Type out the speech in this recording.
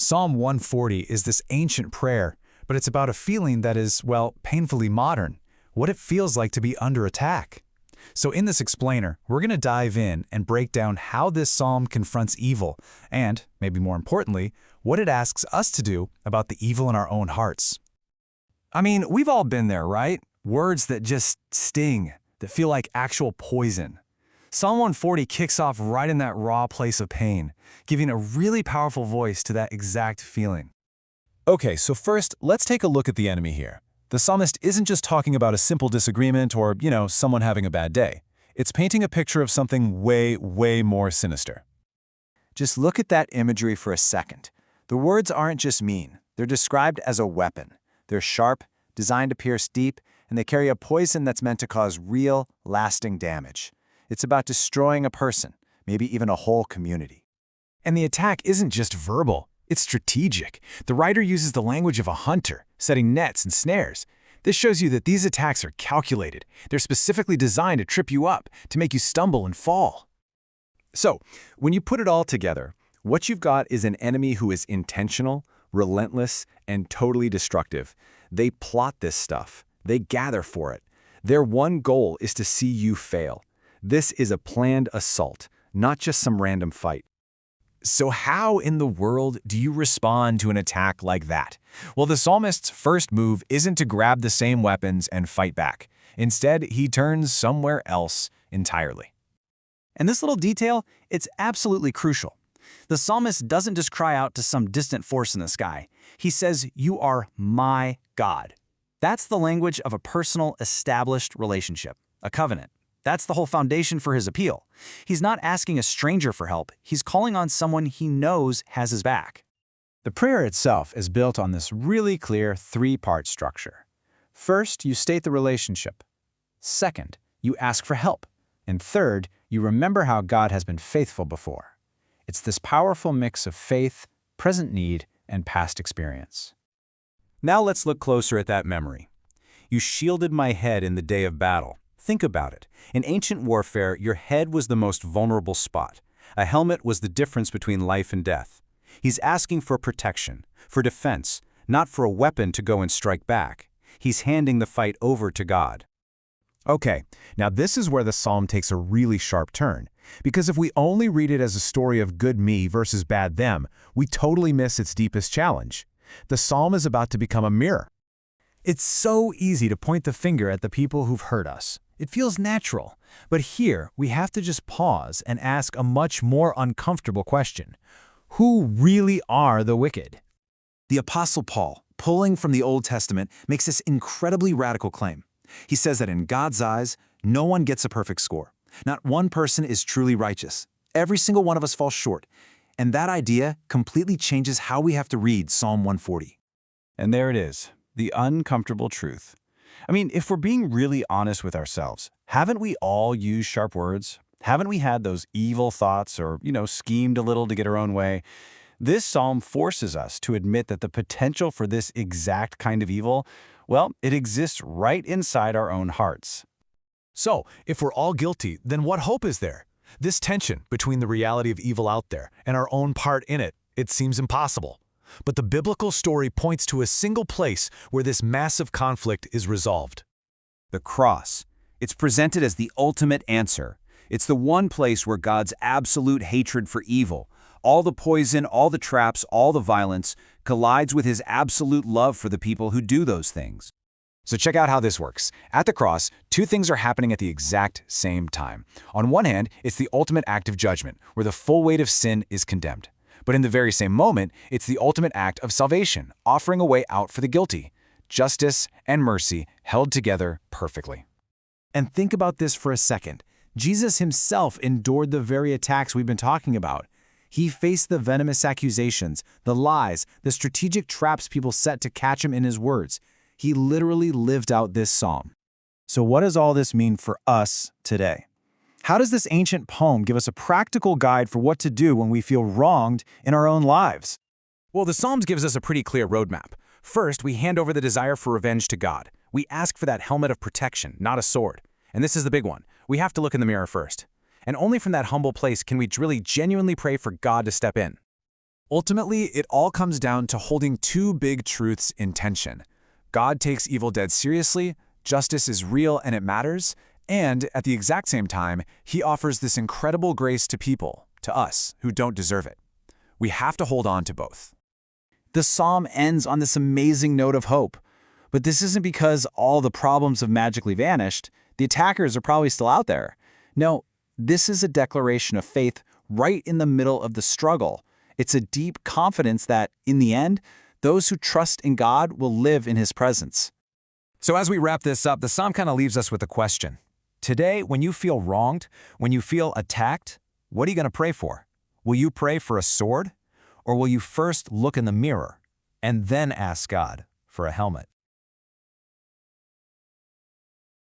Psalm 140 is this ancient prayer, but it's about a feeling that is, well, painfully modern, what it feels like to be under attack. So in this explainer, we're going to dive in and break down how this psalm confronts evil and, maybe more importantly, what it asks us to do about the evil in our own hearts. I mean, we've all been there, right? Words that just sting, that feel like actual poison. Psalm 140 kicks off right in that raw place of pain, giving a really powerful voice to that exact feeling. Okay, so first, let's take a look at the enemy here. The psalmist isn't just talking about a simple disagreement or, someone having a bad day. It's painting a picture of something way more sinister. Just look at that imagery for a second. The words aren't just mean. They're described as a weapon. They're sharp, designed to pierce deep, and they carry a poison that's meant to cause real, lasting damage. It's about destroying a person, maybe even a whole community. And the attack isn't just verbal, it's strategic. The writer uses the language of a hunter, setting nets and snares. This shows you that these attacks are calculated. They're specifically designed to trip you up, to make you stumble and fall. So, when you put it all together, what you've got is an enemy who is intentional, relentless, and totally destructive. They plot this stuff. They gather for it. Their one goal is to see you fail. This is a planned assault, not just some random fight. So how in the world do you respond to an attack like that? Well, the psalmist's first move isn't to grab the same weapons and fight back. Instead, he turns somewhere else entirely. And this little detail, it's absolutely crucial. The psalmist doesn't just cry out to some distant force in the sky. He says, "You are my God." That's the language of a personal, established relationship, a covenant. That's the whole foundation for his appeal. He's not asking a stranger for help. He's calling on someone he knows has his back. The prayer itself is built on this really clear three-part structure. First, you state the relationship. Second, you ask for help. And third, you remember how God has been faithful before. It's this powerful mix of faith, present need, and past experience. Now let's look closer at that memory. You shielded my head in the day of battle. Think about it. In ancient warfare, your head was the most vulnerable spot. A helmet was the difference between life and death. He's asking for protection, for defense, not for a weapon to go and strike back. He's handing the fight over to God. Okay, now this is where the psalm takes a really sharp turn. Because if we only read it as a story of good me versus bad them, we totally miss its deepest challenge. The psalm is about to become a mirror. It's so easy to point the finger at the people who've hurt us. It feels natural. But here, we have to just pause and ask a much more uncomfortable question. Who really are the wicked? The Apostle Paul, pulling from the Old Testament, makes this incredibly radical claim. He says that in God's eyes, no one gets a perfect score. Not one person is truly righteous. Every single one of us falls short. And that idea completely changes how we have to read Psalm 140. And there it is, the uncomfortable truth. I mean, if we're being really honest with ourselves, haven't we all used sharp words? Haven't we had those evil thoughts or, schemed a little to get our own way? This psalm forces us to admit that the potential for this exact kind of evil, well, it exists right inside our own hearts. So, if we're all guilty, then what hope is there? This tension between the reality of evil out there and our own part in it, it seems impossible. But the biblical story points to a single place where this massive conflict is resolved. The cross. It's presented as the ultimate answer. It's the one place where God's absolute hatred for evil, all the poison, all the traps, all the violence, collides with his absolute love for the people who do those things. So check out how this works. At the cross, two things are happening at the exact same time. On one hand, it's the ultimate act of judgment, where the full weight of sin is condemned. But in the very same moment, it's the ultimate act of salvation, offering a way out for the guilty. Justice and mercy held together perfectly. And think about this for a second. Jesus himself endured the very attacks we've been talking about. He faced the venomous accusations, the lies, the strategic traps people set to catch him in his words. He literally lived out this psalm. So what does all this mean for us today? How does this ancient poem give us a practical guide for what to do when we feel wronged in our own lives? Well, the Psalms gives us a pretty clear roadmap. First, we hand over the desire for revenge to God. We ask for that helmet of protection, not a sword. And this is the big one. We have to look in the mirror first. And only from that humble place can we really genuinely pray for God to step in. Ultimately, it all comes down to holding two big truths in tension. God takes evil dead seriously, justice is real and it matters, and at the exact same time, he offers this incredible grace to people, to us, who don't deserve it. We have to hold on to both. The psalm ends on this amazing note of hope. But this isn't because all the problems have magically vanished. The attackers are probably still out there. No, this is a declaration of faith right in the middle of the struggle. It's a deep confidence that, in the end, those who trust in God will live in his presence. So as we wrap this up, the psalm kind of leaves us with a question. Today, when you feel wronged, when you feel attacked, what are you going to pray for? Will you pray for a sword? Or will you first look in the mirror and then ask God for a helmet?